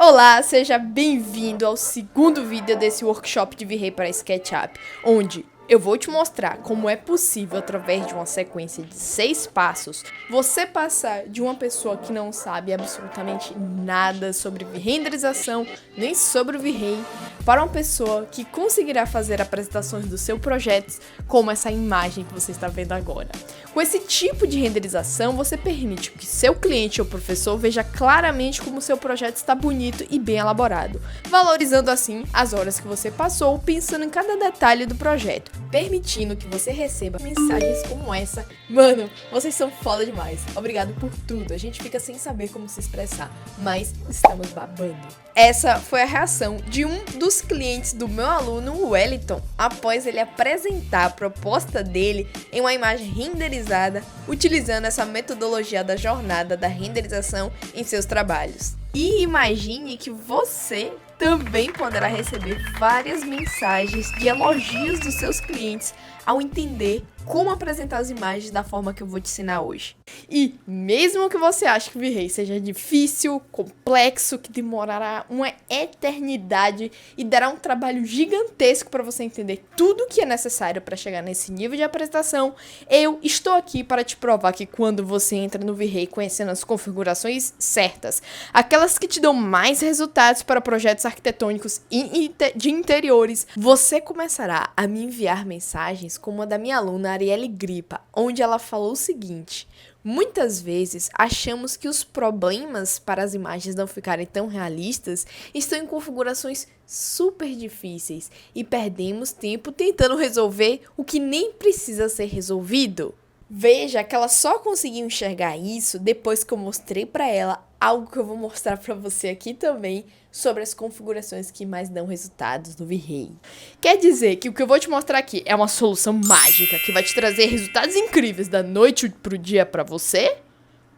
Olá, seja bem-vindo ao segundo vídeo desse workshop de V-Ray para SketchUp, onde eu vou te mostrar como é possível, através de uma sequência de 6 passos, você passar de uma pessoa que não sabe absolutamente nada sobre renderização, nem sobre o V-Ray, para uma pessoa que conseguirá fazer apresentações do seu projeto, como essa imagem que você está vendo agora. Com esse tipo de renderização, você permite que seu cliente ou professor veja claramente como seu projeto está bonito e bem elaborado, valorizando assim as horas que você passou pensando em cada detalhe do projeto, permitindo que você receba mensagens como essa. Mano, vocês são foda demais. Obrigado por tudo. A gente fica sem saber como se expressar, mas estamos babando. Essa foi a reação de um dos clientes do meu aluno, o Wellington, após ele apresentar a proposta dele em uma imagem renderizada, utilizando essa metodologia da jornada da renderização em seus trabalhos. E imagine que você também poderá receber várias mensagens de elogios dos seus clientes ao entender como apresentar as imagens da forma que eu vou te ensinar hoje. E mesmo que você ache que o V-Ray seja difícil, complexo, que demorará uma eternidade e dará um trabalho gigantesco para você entender tudo o que é necessário para chegar nesse nível de apresentação, eu estou aqui para te provar que quando você entra no V-Ray conhecendo as configurações certas, aquelas que te dão mais resultados para projetos arquitetônicos e de interiores, você começará a me enviar mensagens como a da minha aluna Arielle Gripa, onde ela falou o seguinte: muitas vezes achamos que os problemas para as imagens não ficarem tão realistas estão em configurações super difíceis e perdemos tempo tentando resolver o que nem precisa ser resolvido. Veja que ela só conseguiu enxergar isso depois que eu mostrei para ela algo que eu vou mostrar para você aqui também sobre as configurações que mais dão resultados no V-Ray. Quer dizer que o que eu vou te mostrar aqui é uma solução mágica que vai te trazer resultados incríveis da noite pro dia para você?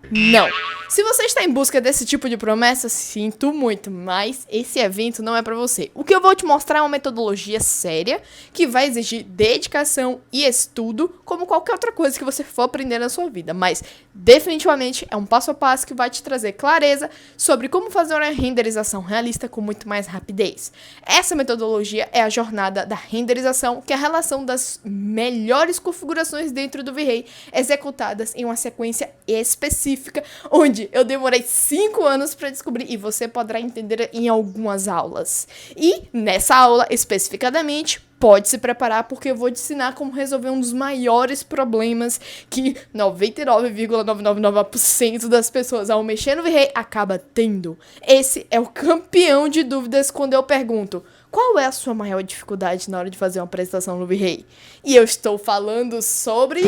Não! Se você está em busca desse tipo de promessa, sinto muito, mas esse evento não é para você. O que eu vou te mostrar é uma metodologia séria, que vai exigir dedicação e estudo, como qualquer outra coisa que você for aprender na sua vida, mas definitivamente é um passo a passo que vai te trazer clareza sobre como fazer uma renderização realista com muito mais rapidez. Essa metodologia é a jornada da renderização, que é a relação das melhores configurações dentro do V-Ray, executadas em uma sequência específica, onde eu demorei 5 anos para descobrir e você poderá entender em algumas aulas. E nessa aula, especificadamente, pode se preparar porque eu vou te ensinar como resolver um dos maiores problemas que 99,999% das pessoas ao mexer no V-Ray acaba tendo. Esse é o campeão de dúvidas quando eu pergunto: qual é a sua maior dificuldade na hora de fazer uma apresentação no V-Ray? E eu estou falando sobre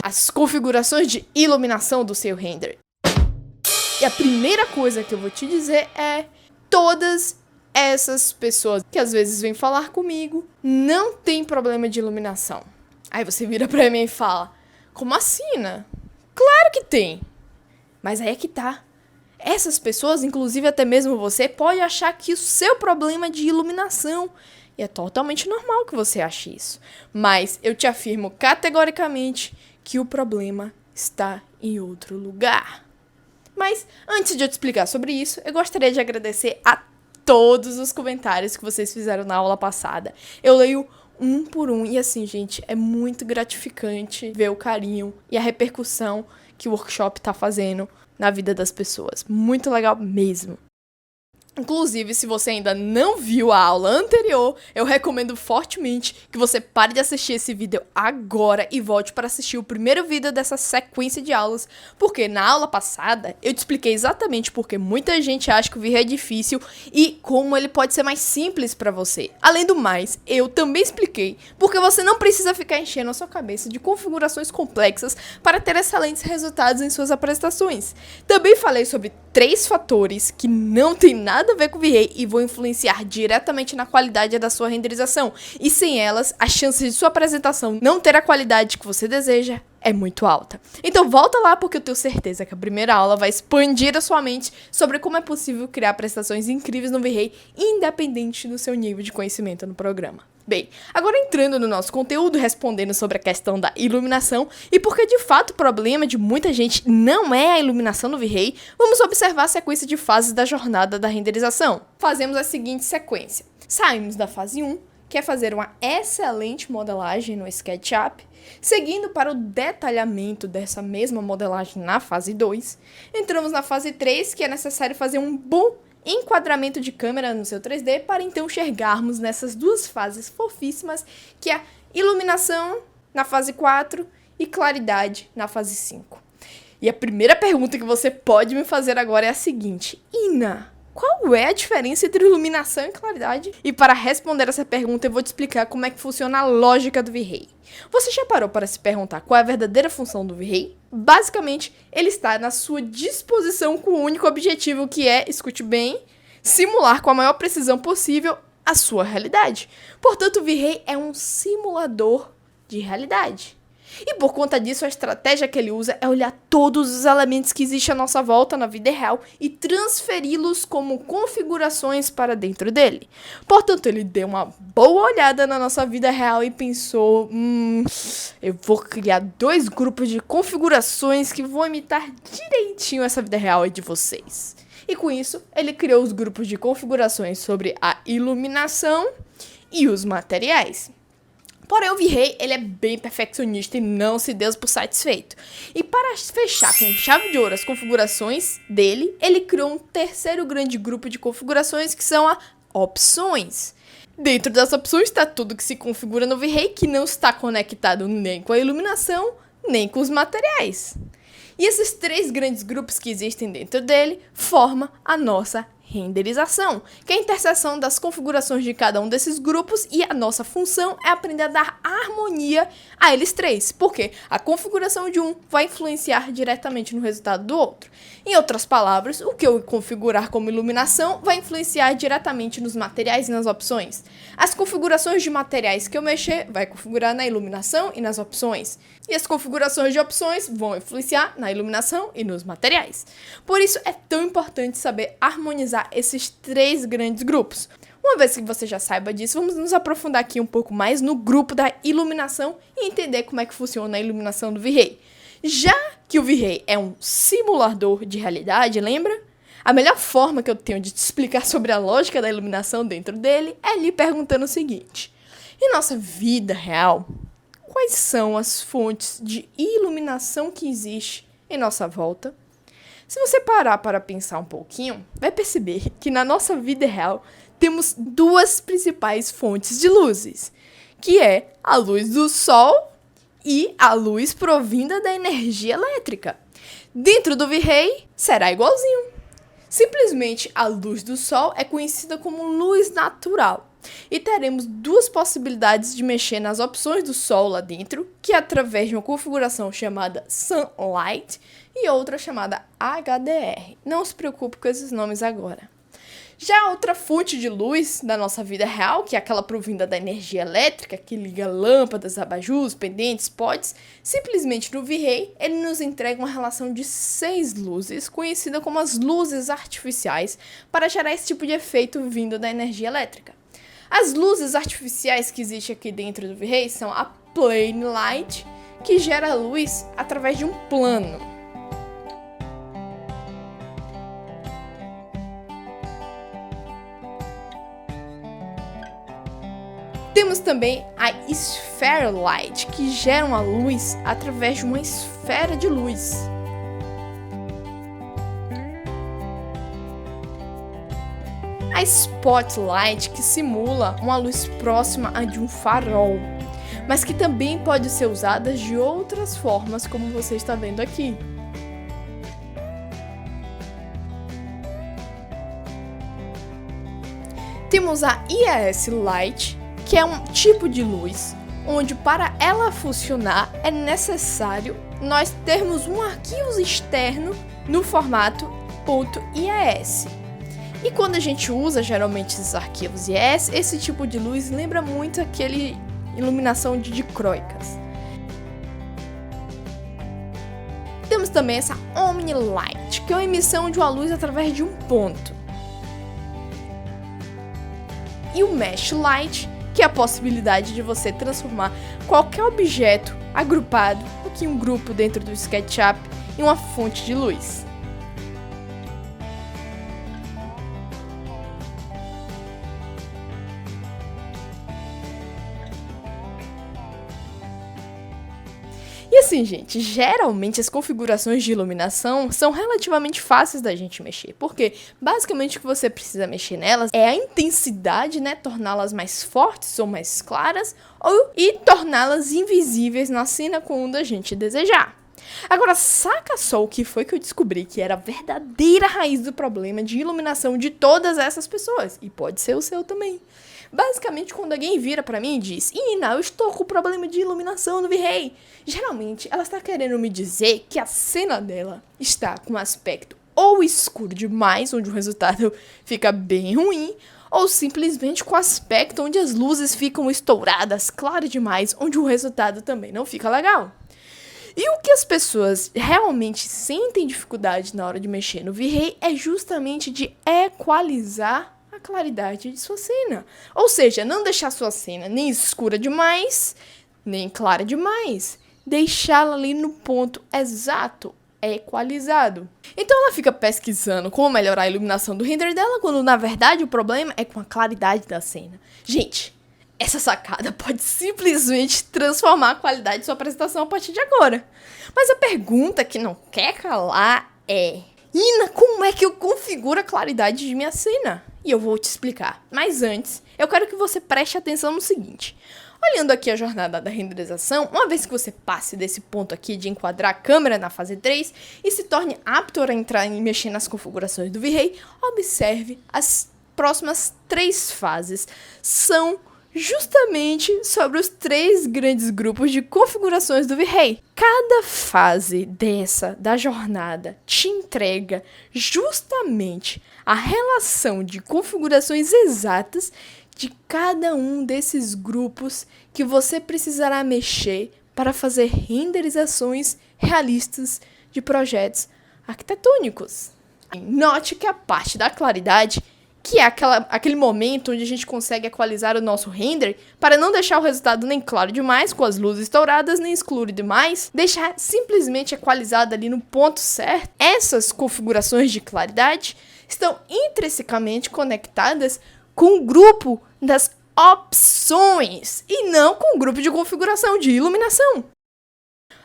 as configurações de iluminação do seu render. E a primeira coisa que eu vou te dizer é: todas essas pessoas que às vezes vêm falar comigo não tem problema de iluminação. Aí você vira pra mim e fala: como assim, né? Claro que tem. Mas aí é que tá. Essas pessoas, inclusive até mesmo você, pode achar que o seu problema é de iluminação. E é totalmente normal que você ache isso. Mas eu te afirmo categoricamente que o problema está em outro lugar. Mas antes de eu te explicar sobre isso, eu gostaria de agradecer a todos os comentários que vocês fizeram na aula passada. Eu leio um por um e assim, gente, é muito gratificante ver o carinho e a repercussão que o workshop está fazendo na vida das pessoas. Muito legal mesmo. Inclusive, se você ainda não viu a aula anterior, eu recomendo fortemente que você pare de assistir esse vídeo agora e volte para assistir o primeiro vídeo dessa sequência de aulas, porque na aula passada eu te expliquei exatamente porque muita gente acha que o V-Ray é difícil e como ele pode ser mais simples para você. Além do mais, eu também expliquei porque você não precisa ficar enchendo a sua cabeça de configurações complexas para ter excelentes resultados em suas apresentações. Também falei sobre 3 fatores que não tem nada a ver com o V-Ray e vão influenciar diretamente na qualidade da sua renderização. E sem elas, a chance de sua apresentação não ter a qualidade que você deseja é muito alta. Então volta lá porque eu tenho certeza que a primeira aula vai expandir a sua mente sobre como é possível criar apresentações incríveis no V-Ray, independente do seu nível de conhecimento no programa. Bem, agora entrando no nosso conteúdo, respondendo sobre a questão da iluminação e porque de fato o problema de muita gente não é a iluminação do V-Ray, vamos observar a sequência de fases da jornada da renderização. Fazemos a seguinte sequência. Saímos da fase 1, que é fazer uma excelente modelagem no SketchUp, seguindo para o detalhamento dessa mesma modelagem na fase 2. Entramos na fase 3, que é necessário fazer um bom enquadramento de câmera no seu 3D para então enxergarmos nessas duas fases fofíssimas, que é a iluminação na fase 4 e claridade na fase 5. E a primeira pergunta que você pode me fazer agora é a seguinte: Ina, qual é a diferença entre iluminação e claridade? E para responder essa pergunta eu vou te explicar como é que funciona a lógica do V-Ray. Você já parou para se perguntar qual é a verdadeira função do V-Ray? Basicamente, ele está na sua disposição com o único objetivo que é, escute bem, simular com a maior precisão possível a sua realidade. Portanto, o V-Ray é um simulador de realidade. E por conta disso, a estratégia que ele usa é olhar todos os elementos que existem à nossa volta na vida real e transferi-los como configurações para dentro dele. Portanto, ele deu uma boa olhada na nossa vida real e pensou, eu vou criar 2 grupos de configurações que vão imitar direitinho essa vida real de vocês. E com isso, ele criou os grupos de configurações sobre a iluminação e os materiais. Porém, o V-Ray, ele é bem perfeccionista e não se deu por satisfeito. E para fechar com chave de ouro as configurações dele, ele criou um terceiro grande grupo de configurações que são as opções. Dentro das opções está tudo que se configura no V-Ray que não está conectado nem com a iluminação, nem com os materiais. E esses 3 grandes grupos que existem dentro dele formam a nossa renderização, que é a interseção das configurações de cada um desses grupos, e a nossa função é aprender a dar harmonia a eles 3, porque a configuração de um vai influenciar diretamente no resultado do outro. Em outras palavras, o que eu configurar como iluminação vai influenciar diretamente nos materiais e nas opções. As configurações de materiais que eu mexer vai configurar na iluminação e nas opções. E as configurações de opções vão influenciar na iluminação e nos materiais. Por isso é tão importante saber harmonizar esses 3 grandes grupos. Uma vez que você já saiba disso, vamos nos aprofundar aqui um pouco mais no grupo da iluminação e entender como é que funciona a iluminação do V-Ray. Já que o V-Ray é um simulador de realidade, lembra? A melhor forma que eu tenho de te explicar sobre a lógica da iluminação dentro dele é lhe perguntando o seguinte: em nossa vida real, quais são as fontes de iluminação que existe em nossa volta? Se você parar para pensar um pouquinho, vai perceber que na nossa vida real temos 2 principais fontes de luzes, que é a luz do sol e a luz provinda da energia elétrica. Dentro do V-Ray será igualzinho. Simplesmente a luz do sol é conhecida como luz natural. E teremos 2 possibilidades de mexer nas opções do sol lá dentro, que é através de uma configuração chamada Sunlight e outra chamada HDR. Não se preocupe com esses nomes agora. Já a outra fonte de luz da nossa vida real, que é aquela provinda da energia elétrica, que liga lâmpadas, abajus, pendentes, potes, simplesmente no V-Ray ele nos entrega uma relação de 6 luzes, conhecida como as luzes artificiais, para gerar esse tipo de efeito vindo da energia elétrica. As luzes artificiais que existem aqui dentro do V-Ray são a Plane Light, que gera luz através de um plano. Temos também a Sphere Light, que gera uma luz através de uma esfera de luz. A Spotlight, que simula uma luz próxima a de um farol, mas que também pode ser usada de outras formas, como você está vendo aqui. Temos a IES Light, que é um tipo de luz, onde para ela funcionar é necessário nós termos um arquivo externo no formato .ies. E quando a gente usa geralmente esses arquivos IES, esse tipo de luz lembra muito aquele iluminação de dicróicas. Temos também essa Omni Light, que é uma emissão de uma luz através de um ponto. E o Mesh Light, que é a possibilidade de você transformar qualquer objeto agrupado, aqui um grupo dentro do SketchUp, em uma fonte de luz. E assim, gente, geralmente as configurações de iluminação são relativamente fáceis da gente mexer, porque basicamente o que você precisa mexer nelas é a intensidade, né, torná-las mais fortes ou mais claras, e torná-las invisíveis na cena quando a gente desejar. Agora, saca só o que foi que eu descobri que era a verdadeira raiz do problema de iluminação de todas essas pessoas, e pode ser o seu também. Basicamente, quando alguém vira pra mim e diz: Ina, eu estou com problema de iluminação no V-Ray, geralmente ela está querendo me dizer que a cena dela está com um aspecto ou escuro demais, onde o resultado fica bem ruim, ou simplesmente com aspecto onde as luzes ficam estouradas, claro demais, onde o resultado também não fica legal. E o que as pessoas realmente sentem dificuldade na hora de mexer no V-Ray é justamente de equalizar a claridade de sua cena. Ou seja, não deixar sua cena nem escura demais, nem clara demais. Deixá-la ali no ponto exato, equalizado. Então ela fica pesquisando como melhorar a iluminação do render dela, quando na verdade o problema é com a claridade da cena. Gente, essa sacada pode simplesmente transformar a qualidade de sua apresentação a partir de agora. Mas a pergunta que não quer calar é: Ina, como é que eu configuro a claridade de minha cena? E eu vou te explicar. Mas antes, eu quero que você preste atenção no seguinte. Olhando aqui a jornada da renderização, uma vez que você passe desse ponto aqui de enquadrar a câmera na fase 3 e se torne apto a entrar e mexer nas configurações do V-Ray, observe as próximas 3 fases. São justamente sobre os 3 grandes grupos de configurações do V-Ray. Cada fase da jornada te entrega justamente a relação de configurações exatas de cada um desses grupos que você precisará mexer para fazer renderizações realistas de projetos arquitetônicos. Note que a parte da claridade, que é aquele momento onde a gente consegue equalizar o nosso render para não deixar o resultado nem claro demais, com as luzes estouradas, nem escuro demais, deixar simplesmente equalizado ali no ponto certo. Essas configurações de claridade estão intrinsecamente conectadas com o grupo das opções e não com o grupo de configuração de iluminação.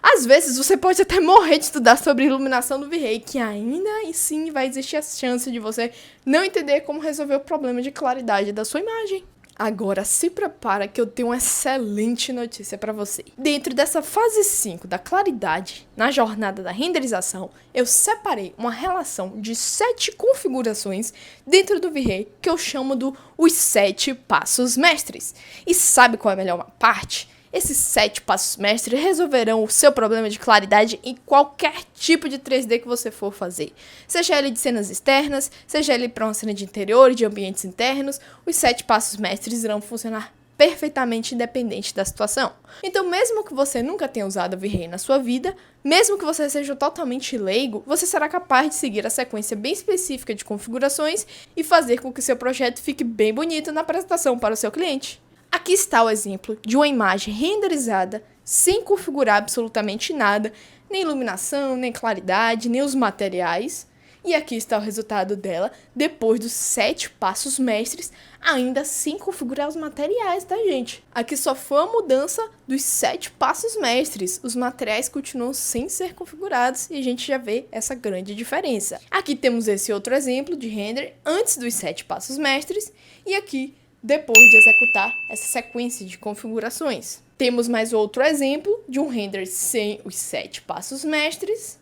Às vezes você pode até morrer de estudar sobre iluminação do V-Ray, que ainda assim vai existir a chance de você não entender como resolver o problema de claridade da sua imagem. Agora se prepara que eu tenho uma excelente notícia para você. Dentro dessa fase 5 da claridade, na jornada da renderização, eu separei uma relação de 7 configurações dentro do V-Ray que eu chamo os 7 passos mestres. E sabe qual é a melhor parte? Esses 7 passos mestres resolverão o seu problema de claridade em qualquer tipo de 3D que você for fazer. Seja ele de cenas externas, seja ele para uma cena de interior e de ambientes internos, os 7 passos mestres irão funcionar perfeitamente independente da situação. Então, mesmo que você nunca tenha usado o V-Ray na sua vida, mesmo que você seja totalmente leigo, você será capaz de seguir a sequência bem específica de configurações e fazer com que seu projeto fique bem bonito na apresentação para o seu cliente. Aqui está o exemplo de uma imagem renderizada sem configurar absolutamente nada, nem iluminação, nem claridade, nem os materiais. E aqui está o resultado dela depois dos 7 passos mestres, ainda sem configurar os materiais, tá, gente? Aqui só foi a mudança dos 7 passos mestres. Os materiais continuam sem ser configurados e a gente já vê essa grande diferença. Aqui temos esse outro exemplo de render antes dos 7 passos mestres e aqui depois de executar essa sequência de configurações. Temos mais outro exemplo de um render sem os 7 passos mestres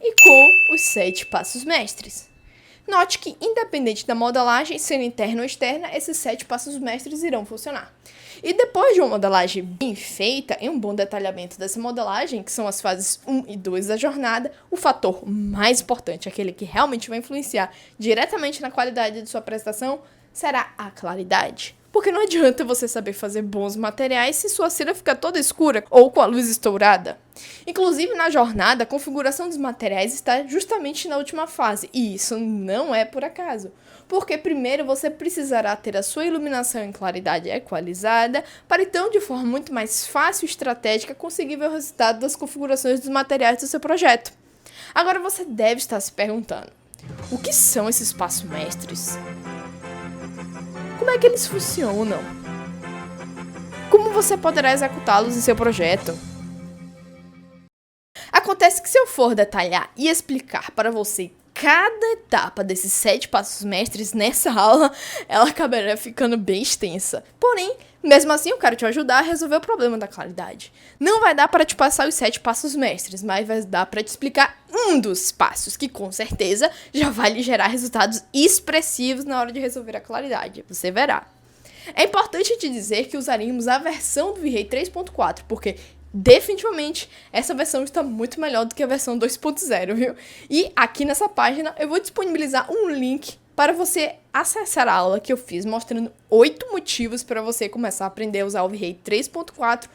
e com os 7 passos mestres. Note que, independente da modelagem, sendo interna ou externa, esses 7 passos mestres irão funcionar. E depois de uma modelagem bem feita, em um bom detalhamento dessa modelagem, que são as fases 1 e 2 da jornada, o fator mais importante, aquele que realmente vai influenciar diretamente na qualidade de sua apresentação, será a claridade. Porque não adianta você saber fazer bons materiais se sua cena fica toda escura ou com a luz estourada. Inclusive, na jornada, a configuração dos materiais está justamente na última fase, e isso não é por acaso. Porque primeiro você precisará ter a sua iluminação em claridade equalizada, para então, de forma muito mais fácil e estratégica, conseguir ver o resultado das configurações dos materiais do seu projeto. Agora você deve estar se perguntando, o que são esses passos mestres? Como é que eles funcionam? Como você poderá executá-los em seu projeto? Acontece que se eu for detalhar e explicar para você cada etapa desses 7 passos mestres nessa aula, ela acabará ficando bem extensa. Porém, mesmo assim eu quero te ajudar a resolver o problema da claridade. Não vai dar para te passar os 7 passos mestres, mas vai dar para te explicar um dos passos, que com certeza já vai lhe gerar resultados expressivos na hora de resolver a claridade. Você verá. É importante te dizer que usaremos a versão do V-Ray 3.4, porque definitivamente essa versão está muito melhor do que a versão 2.0, viu? E aqui nessa página eu vou disponibilizar um link para você acessar a aula que eu fiz mostrando 8 motivos para você começar a aprender a usar o V-Ray 3.4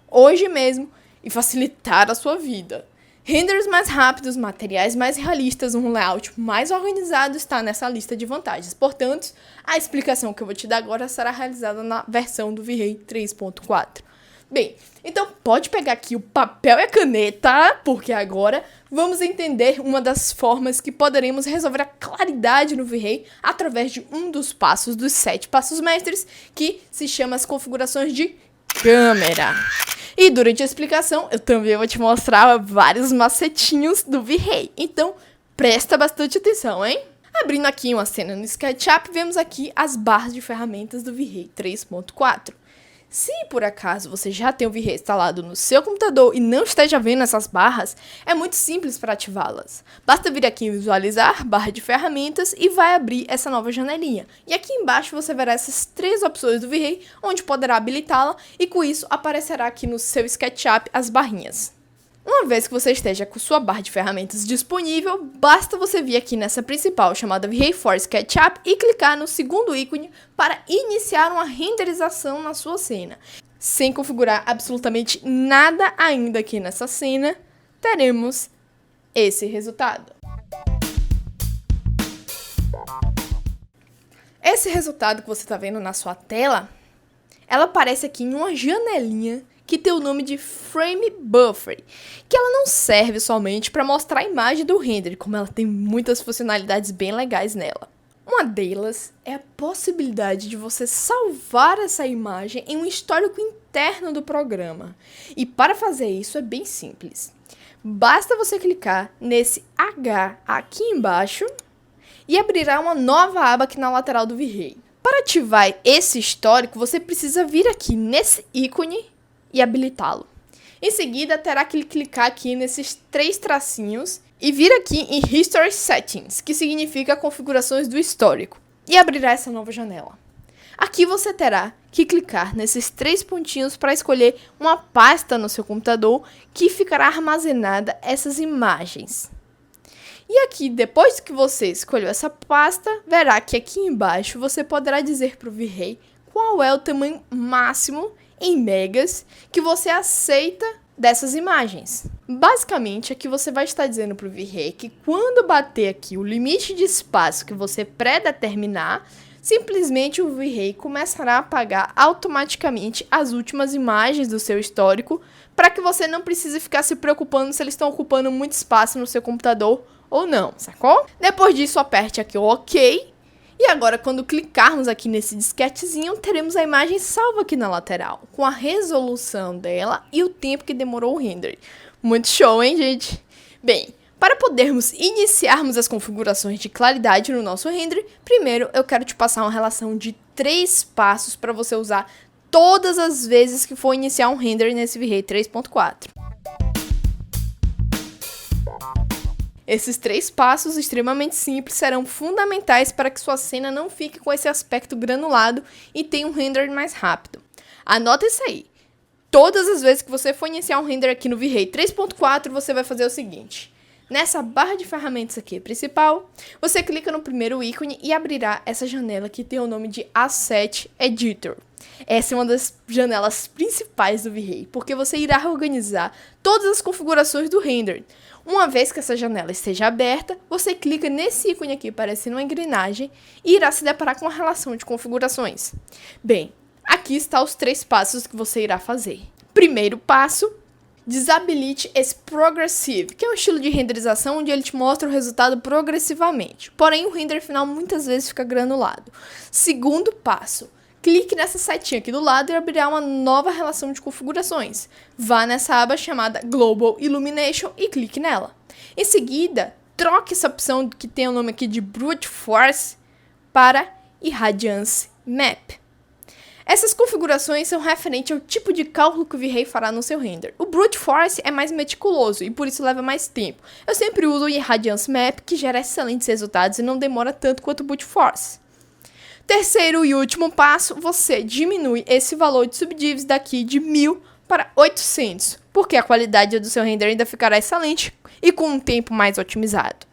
hoje mesmo e facilitar a sua vida. Renders mais rápidos, materiais mais realistas, um layout mais organizado está nessa lista de vantagens. Portanto, a explicação que eu vou te dar agora será realizada na versão do V-Ray 3.4. Bem, então pode pegar aqui o papel e a caneta, porque agora vamos entender uma das formas que poderemos resolver a claridade no V-Ray através de um dos passos dos 7 passos mestres, que se chama as configurações de câmera. E durante a explicação eu também vou te mostrar vários macetinhos do V-Ray, então presta bastante atenção, hein? Abrindo aqui uma cena no SketchUp, vemos aqui as barras de ferramentas do V-Ray 3.4. Se por acaso você já tem o V-Ray instalado no seu computador e não esteja vendo essas barras, é muito simples para ativá-las. Basta vir aqui em visualizar, barra de ferramentas e vai abrir essa nova janelinha. E aqui embaixo você verá essas 3 opções do V-Ray, onde poderá habilitá-la e com isso aparecerá aqui no seu SketchUp as barrinhas. Uma vez que você esteja com sua barra de ferramentas disponível, basta você vir aqui nessa principal chamada V-Ray for SketchUp e clicar no segundo ícone para iniciar uma renderização na sua cena. Sem configurar absolutamente nada ainda aqui nessa cena, teremos esse resultado. Esse resultado que você está vendo na sua tela, ela aparece aqui em uma janelinha que tem o nome de Frame Buffer, que ela não serve somente para mostrar a imagem do render, como ela tem muitas funcionalidades bem legais nela. Uma delas é a possibilidade de você salvar essa imagem em um histórico interno do programa. E para fazer isso é bem simples. Basta você clicar nesse H aqui embaixo e abrirá uma nova aba aqui na lateral do V-Ray. Para ativar esse histórico, você precisa vir aqui nesse ícone e habilitá-lo. Em seguida, terá que clicar aqui nesses 3 tracinhos e vir aqui em History Settings, que significa configurações do histórico, e abrirá essa nova janela. Aqui você terá que clicar nesses 3 pontinhos para escolher uma pasta no seu computador que ficará armazenada essas imagens. E aqui, depois que você escolheu essa pasta, verá que aqui embaixo você poderá dizer para o V-Ray qual é o tamanho máximo em megas que você aceita dessas imagens. Basicamente, aqui você vai estar dizendo para o V-Ray que quando bater aqui o limite de espaço que você pré-determinar, simplesmente o V-Ray começará a apagar automaticamente as últimas imagens do seu histórico, para que você não precise ficar se preocupando se eles estão ocupando muito espaço no seu computador ou não, sacou? Depois disso, aperte aqui o OK. E agora, quando clicarmos aqui nesse disquetezinho, teremos a imagem salva aqui na lateral, com a resolução dela e o tempo que demorou o render. Muito show, hein, gente? Bem, para podermos iniciarmos as configurações de claridade no nosso render, primeiro eu quero te passar uma relação de 3 passos para você usar todas as vezes que for iniciar um render nesse V-Ray 3.4. Esses 3 passos extremamente simples serão fundamentais para que sua cena não fique com esse aspecto granulado e tenha um render mais rápido. Anota isso aí. Todas as vezes que você for iniciar um render aqui no V-Ray 3.4, você vai fazer o seguinte. Nessa barra de ferramentas aqui principal, você clica no primeiro ícone e abrirá essa janela que tem o nome de Asset Editor. Essa é uma das janelas principais do V-Ray, porque você irá organizar todas as configurações do render. Uma vez que essa janela esteja aberta, você clica nesse ícone aqui parecendo uma engrenagem e irá se deparar com a relação de configurações. Bem, aqui estão os 3 passos que você irá fazer. Primeiro passo, desabilite esse Progressive, que é um estilo de renderização onde ele te mostra o resultado progressivamente. Porém, o render final muitas vezes fica granulado. Segundo passo, clique nessa setinha aqui do lado e abrirá uma nova relação de configurações. Vá nessa aba chamada Global Illumination e clique nela. Em seguida, troque essa opção que tem o nome aqui de Brute Force para Irradiance Map. Essas configurações são referentes ao tipo de cálculo que o V-Ray fará no seu render. O Brute Force é mais meticuloso e por isso leva mais tempo. Eu sempre uso o Irradiance Map, que gera excelentes resultados e não demora tanto quanto o Brute Force. Terceiro e último passo, você diminui esse valor de subdivs daqui de 1000 para 800, porque a qualidade do seu render ainda ficará excelente e com um tempo mais otimizado.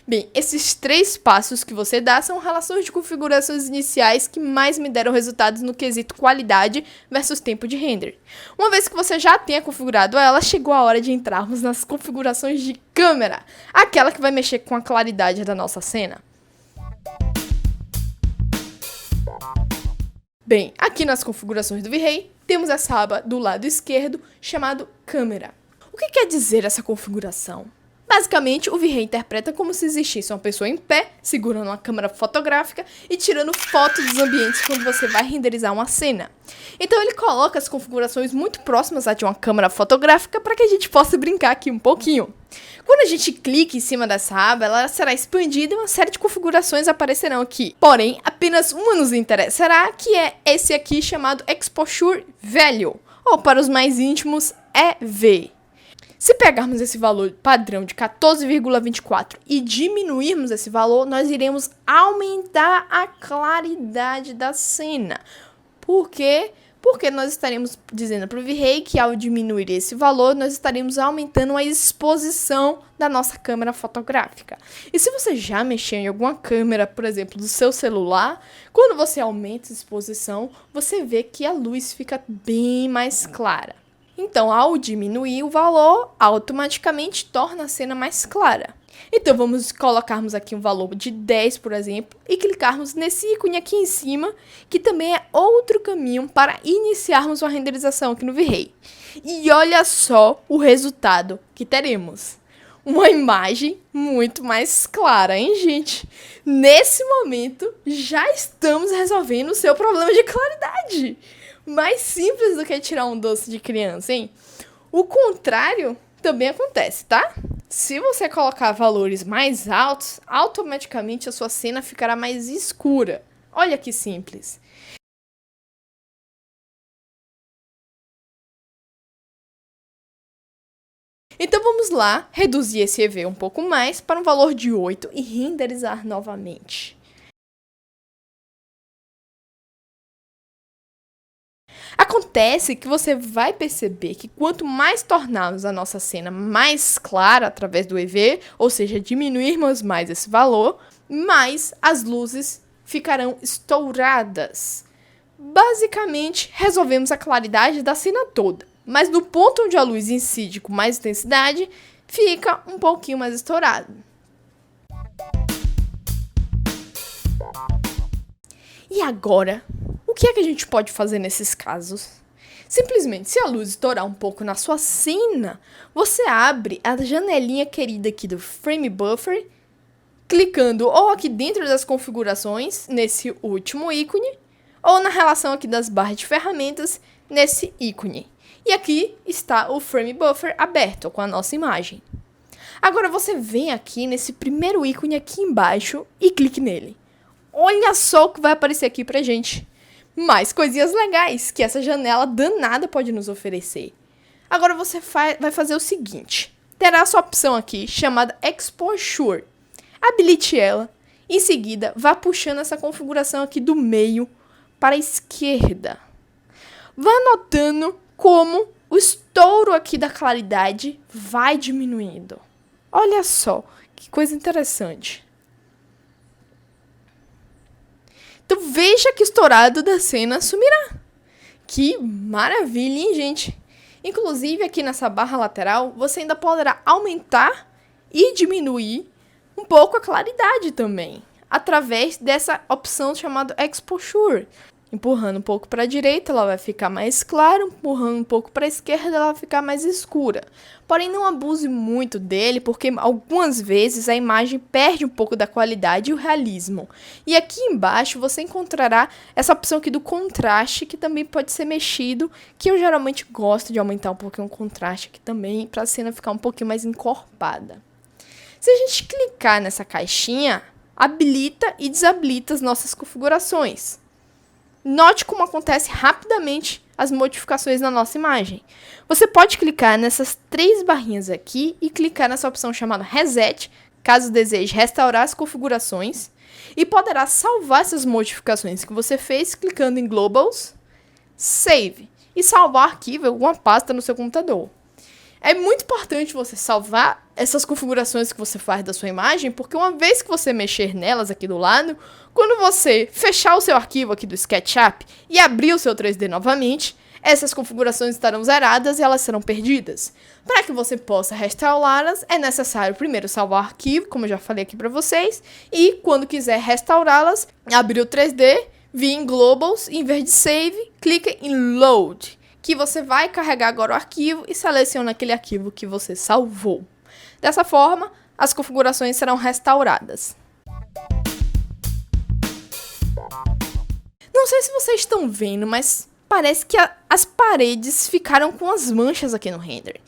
Bem, esses 3 passos que você dá são relações de configurações iniciais que mais me deram resultados no quesito qualidade versus tempo de render. Uma vez que você já tenha configurado ela, chegou a hora de entrarmos nas configurações de câmera, aquela que vai mexer com a claridade da nossa cena. Bem, aqui nas configurações do V-Ray, temos essa aba do lado esquerdo chamado Câmera. O que quer dizer essa configuração? Basicamente, o V-Ray interpreta como se existisse uma pessoa em pé, segurando uma câmera fotográfica e tirando fotos dos ambientes quando você vai renderizar uma cena. Então ele coloca as configurações muito próximas a de uma câmera fotográfica para que a gente possa brincar aqui um pouquinho. Quando a gente clica em cima dessa aba, ela será expandida e uma série de configurações aparecerão aqui. Porém, apenas uma nos interessará, que é esse aqui chamado Exposure Value, ou para os mais íntimos, EV. Se pegarmos esse valor padrão de 14,24 e diminuirmos esse valor, nós iremos aumentar a claridade da cena. Por quê? Porque nós estaremos dizendo para o V-Ray que ao diminuir esse valor, nós estaremos aumentando a exposição da nossa câmera fotográfica. E se você já mexeu em alguma câmera, por exemplo, do seu celular, quando você aumenta a exposição, você vê que a luz fica bem mais clara. Então, ao diminuir o valor, automaticamente torna a cena mais clara. Então, vamos colocarmos aqui um valor de 10, por exemplo, e clicarmos nesse ícone aqui em cima, que também é outro caminho para iniciarmos uma renderização aqui no V-Ray. E olha só o resultado que teremos. Uma imagem muito mais clara, hein, gente? Nesse momento, já estamos resolvendo o seu problema de claridade. Mais simples do que tirar um doce de criança, hein? O contrário também acontece, tá? Se você colocar valores mais altos, automaticamente a sua cena ficará mais escura. Olha que simples. Então vamos lá, reduzir esse EV um pouco mais para um valor de 8 e renderizar novamente. Acontece que você vai perceber que quanto mais tornarmos a nossa cena mais clara através do EV, ou seja, diminuirmos mais esse valor, mais as luzes ficarão estouradas. Basicamente, resolvemos a claridade da cena toda, mas no ponto onde a luz incide com mais intensidade, fica um pouquinho mais estourado. E agora? O que é que a gente pode fazer nesses casos? Simplesmente, se a luz estourar um pouco na sua cena, você abre a janelinha querida aqui do Frame Buffer, clicando ou aqui dentro das configurações, nesse último ícone, ou na relação aqui das barras de ferramentas, nesse ícone. E aqui está o Frame Buffer aberto com a nossa imagem. Agora você vem aqui nesse primeiro ícone aqui embaixo e clique nele. Olha só o que vai aparecer aqui pra gente. Mais coisinhas legais que essa janela danada pode nos oferecer. Agora você vai fazer o seguinte. Terá essa opção aqui chamada Exposure. Habilite ela. Em seguida, vá puxando essa configuração aqui do meio para a esquerda. Vá notando como o estouro aqui da claridade vai diminuindo. Olha só, que coisa interessante. Então veja que estourado da cena sumirá. Que maravilha, hein, gente? Inclusive, aqui nessa barra lateral, você ainda poderá aumentar e diminuir um pouco a claridade também, através dessa opção chamada Exposure. Empurrando um pouco para a direita, ela vai ficar mais clara, empurrando um pouco para a esquerda, ela vai ficar mais escura. Porém, não abuse muito dele, porque algumas vezes a imagem perde um pouco da qualidade e o realismo. E aqui embaixo você encontrará essa opção aqui do contraste, que também pode ser mexido, que eu geralmente gosto de aumentar um pouquinho o contraste aqui também, para a cena ficar um pouquinho mais encorpada. Se a gente clicar nessa caixinha, habilita e desabilita as nossas configurações. Note como acontece rapidamente as modificações na nossa imagem. Você pode clicar nessas 3 barrinhas aqui e clicar nessa opção chamada Reset, caso deseje restaurar as configurações, e poderá salvar essas modificações que você fez clicando em Globals, Save, e salvar arquivo em alguma pasta no seu computador. É muito importante você salvar essas configurações que você faz da sua imagem, porque uma vez que você mexer nelas aqui do lado, quando você fechar o seu arquivo aqui do SketchUp e abrir o seu 3D novamente, essas configurações estarão zeradas e elas serão perdidas. Para que você possa restaurá-las, é necessário primeiro salvar o arquivo, como eu já falei aqui para vocês, e quando quiser restaurá-las, abrir o 3D, vir em Globals, em vez de Save, clica em Load, que você vai carregar agora o arquivo e seleciona aquele arquivo que você salvou. Dessa forma, as configurações serão restauradas. Não sei se vocês estão vendo, mas parece que as paredes ficaram com as manchas aqui no render.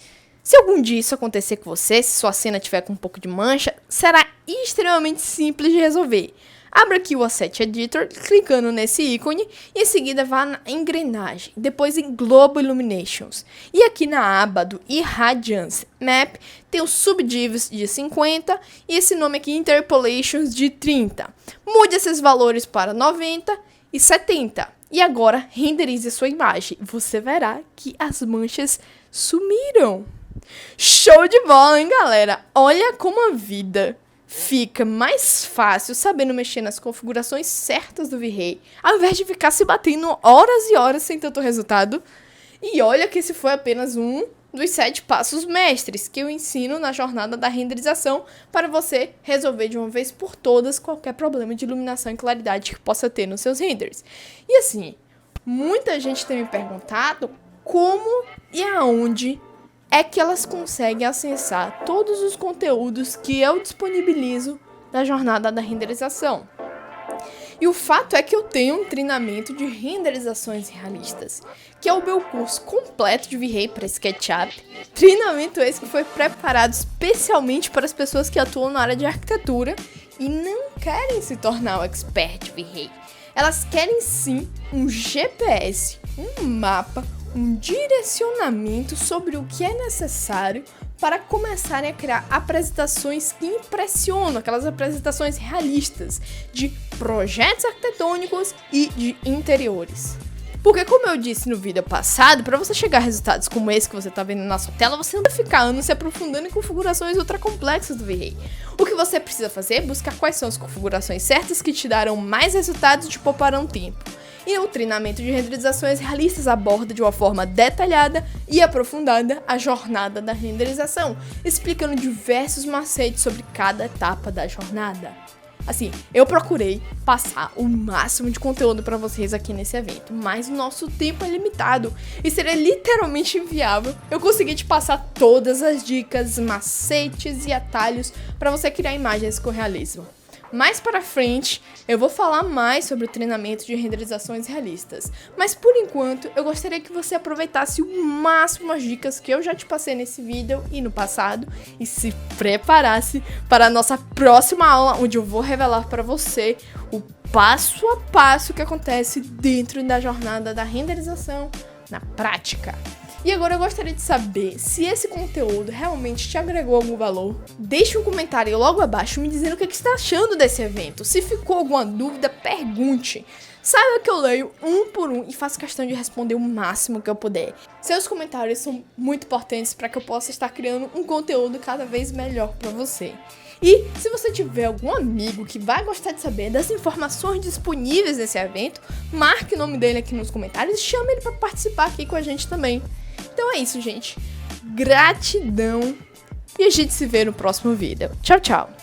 Se algum dia isso acontecer com você, se sua cena tiver com um pouco de mancha, será extremamente simples de resolver. Abra aqui o Asset Editor, clicando nesse ícone, e em seguida vá na engrenagem, depois em Global Illuminations. E aqui na aba do Irradiance Map, tem o Subdivs de 50 e esse nome aqui Interpolations de 30. Mude esses valores para 90 e 70. E agora renderize a sua imagem. Você verá que as manchas sumiram. Show de bola, hein, galera? Olha como a vida fica mais fácil sabendo mexer nas configurações certas do V-Ray, ao invés de ficar se batendo horas e horas sem tanto resultado. E olha que esse foi apenas um dos 7 passos mestres que eu ensino na jornada da renderização para você resolver de uma vez por todas qualquer problema de iluminação e claridade que possa ter nos seus renders. E assim, muita gente tem me perguntado como e aonde é que elas conseguem acessar todos os conteúdos que eu disponibilizo na jornada da renderização. E o fato é que eu tenho um treinamento de renderizações realistas, que é o meu curso completo de V-Ray para SketchUp. Treinamento esse que foi preparado especialmente para as pessoas que atuam na área de arquitetura e não querem se tornar um expert V-Ray. Elas querem sim um GPS, um mapa, um direcionamento sobre o que é necessário para começarem a criar apresentações que impressionam, aquelas apresentações realistas de projetos arquitetônicos e de interiores. Porque, como eu disse no vídeo passado, para você chegar a resultados como esse que você está vendo na sua tela, você não vai ficar anos se aprofundando em configurações ultra complexas do V-Ray. O que você precisa fazer é buscar quais são as configurações certas que te darão mais resultados e te pouparão tempo. E o treinamento de renderizações realistas aborda de uma forma detalhada e aprofundada a jornada da renderização, explicando diversos macetes sobre cada etapa da jornada. Assim, eu procurei passar o máximo de conteúdo para vocês aqui nesse evento, mas o nosso tempo é limitado e seria literalmente inviável eu conseguir te passar todas as dicas, macetes e atalhos para você criar imagens com realismo. Mais para frente, eu vou falar mais sobre o treinamento de renderizações realistas, mas por enquanto eu gostaria que você aproveitasse o máximo as dicas que eu já te passei nesse vídeo e no passado e se preparasse para a nossa próxima aula, onde eu vou revelar para você o passo a passo que acontece dentro da jornada da renderização na prática. E agora eu gostaria de saber se esse conteúdo realmente te agregou algum valor. Deixe um comentário logo abaixo me dizendo o que você está achando desse evento. Se ficou alguma dúvida, pergunte. Saiba que eu leio um por um e faço questão de responder o máximo que eu puder. Seus comentários são muito importantes para que eu possa estar criando um conteúdo cada vez melhor para você. E se você tiver algum amigo que vai gostar de saber das informações disponíveis nesse evento, marque o nome dele aqui nos comentários e chame ele para participar aqui com a gente também. Então é isso, gente. Gratidão e a gente se vê no próximo vídeo. Tchau, tchau!